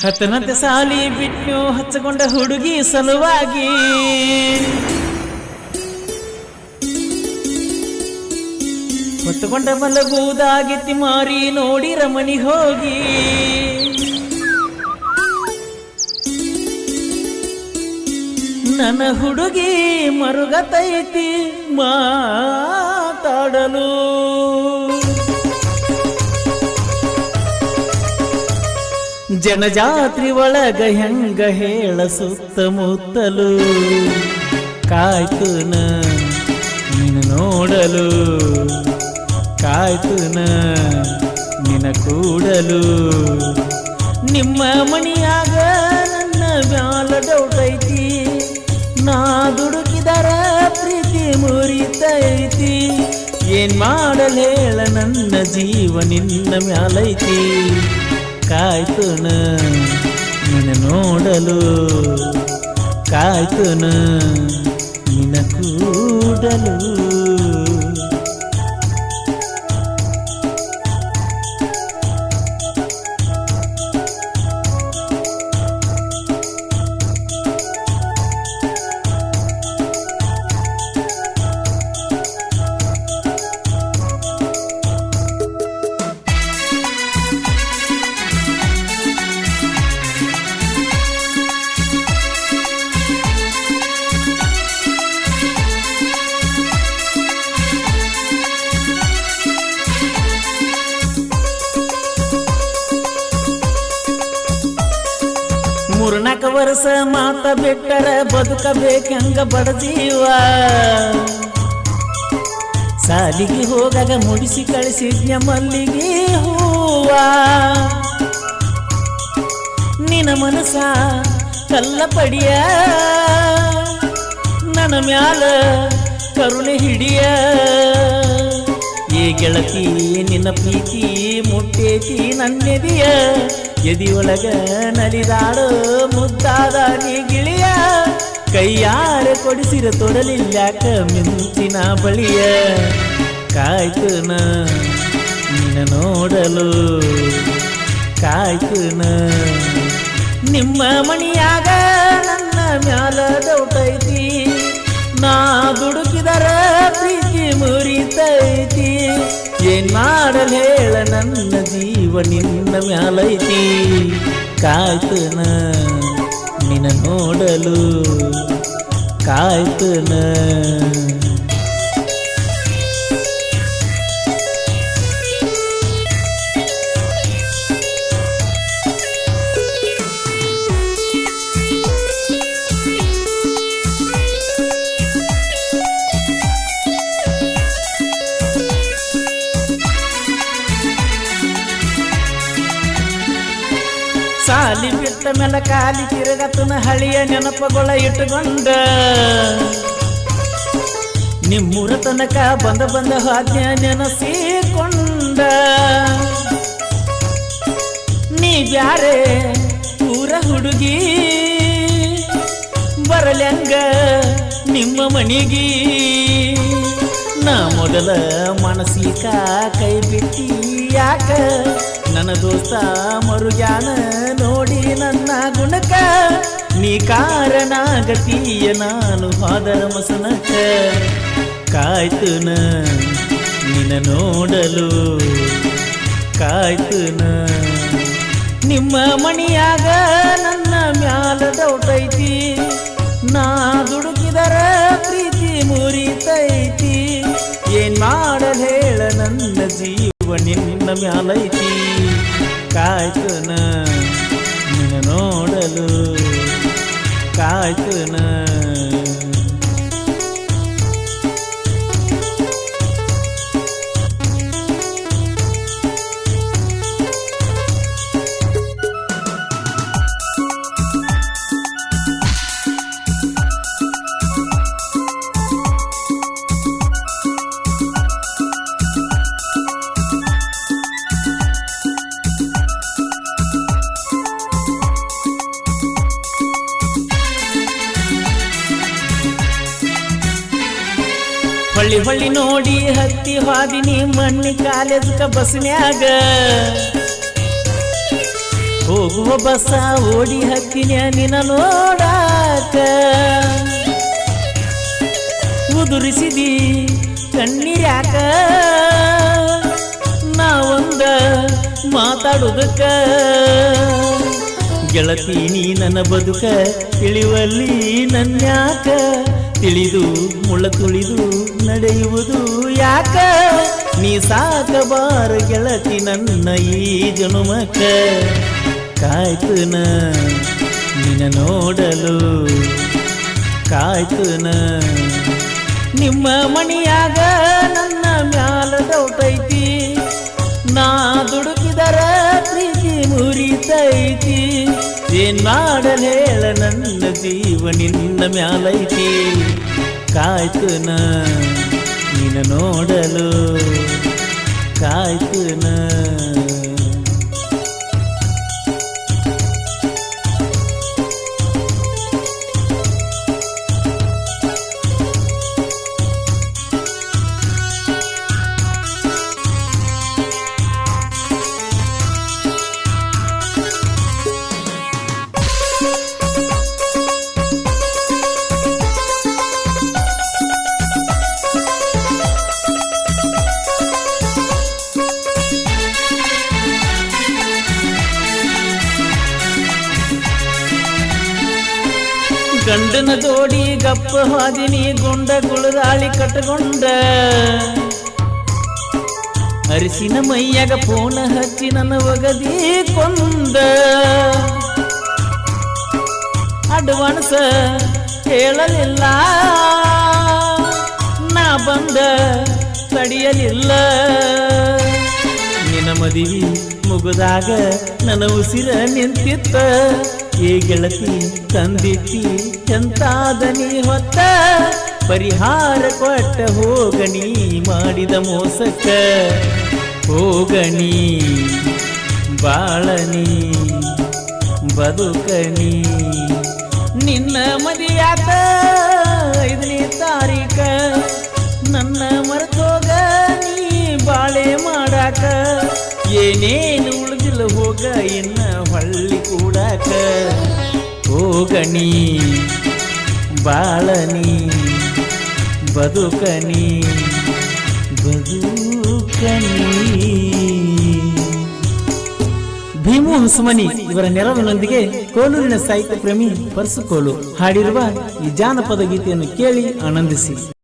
ಹತ್ತನಂತೆ ಸಾಲಿ ಬಿಟ್ಟು ಹಚ್ಚಕೊಂಡ ಹುಡುಗಿ ಸಲುವಾಗಿ ಹೊತ್ತುಕೊಂಡ ಮಲಗುವುದಾಗಿತ್ತಿ ಮಾರಿ ನೋಡಿ ರಮಣಿ ಹೋಗಿ ನನ್ನ ಹುಡುಗಿ ಮರುಗತೈತಿ ಮಾತಾಡಲು ಜನಜಾತ್ರಿ ಒಳಗ ಹೆಂಗ ಹೇಳ ಸುತ್ತಮುತ್ತಲು ಕಾಯ್ತುನ ನೀನು ನೋಡಲು ಕಾಯ್ತುನ ನಿನ ಕೂಡಲು ನಿಮ್ಮ ಮಣಿಯಾಗ ನನ್ನ ಮ್ಯಾಲ ಡೌಟ್ ಐತಿ ನಾ ದುಡುಕಿದರ ಪ್ರೀತಿ ಮುರಿತೈತಿ ಏನ್ ಮಾಡಲ್ ಹೇಳ ನನ್ನ ಜೀವ ನಿನ್ನ ಮ್ಯಾಲೈತಿ ಕಾಯ್ತುನ ನಿನ ನೋಡಲು ಕಾಯ್ತುನ ನಿನ ಕೂಡಲು ಮೂರ್ನಾಲ್ಕು ವರ್ಷ ಮಾತ ಬಿಟ್ಟರ ಬದುಕಬೇಕಂಗ ಬಡಜೀವ ಸಾಲಿಗೆ ಹೋಗಾಗ ಮುಡಿಸಿ ಕಳಿಸಿದ್ಯ ಮಲ್ಲಿಗೆ ಹೂವ ನಿನ ಮನಸ ಕಲ್ಲ ಪಡಿಯ ನನ್ನ ಮ್ಯಾಲ ಕರುಣೆ ಹಿಡಿಯ ಏ ಗೆಳತಿ ನಿನ್ನ ಪ್ರೀತಿ ಮುಟ್ಟೇತಿ ನನ್ನೆದಿಯ ಎದಿಯೊಳಗ ನಲಿದಾಡು ಮುದ್ದಾದ ನೀ ಗಿಳಿಯ ಕೈಯಾರ ಕೊಡಿಸಿರ ತೊಡಲಿಲ್ಯಾಕ ಮಿಂಚಿನ ಬಳಿಯ ಕಾಯ್ತುನ ನಿನ್ನ ನೋಡಲು ಕಾಯ್ತುನ ನಿಮ್ಮ ಮಣಿಯಾಗ ನನ್ನ ಮ್ಯಾಲ ಡೌಟ್ ಐತಿ ನಾ ದುಡುಕಿದರ ಪ್ರೀತಿ ಮುರಿತೈತಿ ಏನ್ ಮಾಡಲ್ ಹೇಳ ನನ್ನ ಜೀವ ನಿನ್ನ ಮ್ಯಾಲೈತಿ ಕಾಯ್ತುನ ನಿನ್ನ ನೋಡಲು ಕಾಯ್ತುನ ಸಾಲಿ ಬಿಟ್ಟ ಮೇಲೆ ಕಾಲಿ ತಿರುಗತನ ಹಳಿಯ ನೆನಪುಗಳ ಇಟ್ಟುಕೊಂಡ ನಿಮ್ಮೂರ ತನಕ ಬಂದ ಹಾದ್ಯ ನೆನಸಿಕೊಂಡ ನೀ ಬ್ಯಾರೆ ಊರ ಹುಡುಗಿ ಬರಲ್ಯಂಗ ನಿಮ್ಮ ಮಣಿಗಿ ನಾ ಮೊದಲ ಮನಸಿಕ ಕೈ ಬಿಟ್ಟಿ ಯಾಕ ನನ್ನ ದೋಸ್ತ ಮರುಗ್ಯಾನ ನೋಡಿ ನನ್ನ ಗುಣಕ ನೀ ಕಾರಣಾಗತೀಯ ನಾನು ಹಾದರ ಮಸನಕ ಕಾಯ್ತುನ ನಿನ್ನ ನೋಡಲು ಕಾಯ್ತುನ ನಿಮ್ಮ ಮಣಿಯಾಗ ನನ್ನ ಮ್ಯಾಲ ಡೌಟ್ ಐತಿ ನಾ ದುಡುಕಿದರ ಪ್ರೀತಿ ಮುರಿತೈತಿ ಏನ್ ಮಾಡಲ್ ಹೇಳ ನನ್ನ ಜೀವ ನಿನ್ನ ಮ್ಯಾಲೈತಿ ಕಾಯ್ತುನ ನಿನ್ನ ನೋಡಲು ಕಾಯ್ತುನ ಹೊಳ್ಳಿ ಹೊಳ್ಳಿ ನೋಡಿ ಹತ್ತಿ ಹಾದಿನಿ ಮಣ್ಣಿ ಕಾಲೇಜ್ ಬಸ್ನ್ಯಾಗ ಹೋಗುವ ಬಸ ಓಡಿ ಹತ್ತಿನ ನಿನ ನೋಡಾಕ ಉದುರಿಸಿದಿ ಕಣ್ಣೀರ್ಯಾಕ ನಾವೊಂದ ಮಾತಾಡುವುದಕ್ಕ ಗೆಳತಿ ನೀ ನನ್ನ ಬದುಕ ತಿಳಿವಲ್ಲಿ ನನ್ಯಾಕ ತಿಳಿದು ಮುಳ್ಳ ತುಳಿದು ನಡೆಯುವುದು ಯಾಕ ನೀ ಸಾಕಬಾರ ಗೆಳತಿ ನನ್ನ ಈ ಜನುಮಕ್ಕ ಕಾಯ್ತುನ ನಿನ್ನ ನೋಡಲು ಕಾಯ್ತುನ ನಿಮ್ಮ ಮಣಿಯಾಗ ನನ್ನ ಮ್ಯಾಲ ಡೌಟೈತಿ ನಾ ದುಡುಕಿದರ ಪ್ರೀತಿ ಮುರಿತೈತಿ ಏನ್ ಮಾಡಲ್ ಹೇಳ ನನ್ನ ಜೀವ ನಿನ್ನ ಮ್ಯಾಲೈತಿ ಕಾಯ್ತುನ ನಿನ್ನ ನೋಡಲು ಕಾಯ್ತುನ ಗಂಡನ ಜೋಡಿ ಗಪ್ಪ ಹಾದಿನಿ ಗುಂಡ ಗುಳದಾಳಿ ಕಟ್ಟಗೊಂಡ ಅರಿಸಿನ ಮೈಯಾಗ ಫೋನ ಹಚ್ಚಿ ನನ್ನ ಒಗದಿ ಕೊಂದ ಅಡ್ವಾನ್ಸ್ ಕೇಳಲಿಲ್ಲ ನಾ ಬಂದ ತಡಿಯಲಿಲ್ಲ ನಿನ್ನ ಮದುವೆ ಮುಗಿದಾಗ ನನ್ನ ಉಸಿರ ನಿಂತಿತ್ತ ಏ ಗೆಳತಿ ತಂದಿಟ್ಟಿ ಎಂತಾದನಿ ಹೊತ್ತ ಪರಿಹಾರ ಕೊಟ್ಟ ಹೋಗಣಿ ಮಾಡಿದ ಮೋಸಕ್ಕ ಹೋಗಣಿ ಬಾಳನಿ ಬದುಕನಿ ನಿನ್ನ ಮದಿಯಾತ 5ನೇ ತಾರೀಕ ನನ್ನ ಮರೆತೋಗ ನೀ ಬಾಳೆ ಮಾಡಾಕ ಏನೇನು ಉಳಿದಿಲ್ಲ ಹೋಗ ಇನ್ನ ಹೊಳ್ಳಿ ಕೂಡಾಕ ಹೋಗಣಿ ಬಾಳನಿ ಬದುಕನಿ ಭೀಮು ಹುಸುಮನಿ ಇವರ ನೆರವಿನೊಂದಿಗೆ ಕೋಲೂರಿನ ಸಾಹಿತ್ಯ ಪ್ರೇಮಿ ಪರಸು ಕೋಲು ಹಾಡಿರುವ ಈ ಜಾನಪದ ಗೀತೆಯನ್ನು ಕೇಳಿ ಆನಂದಿಸಿ.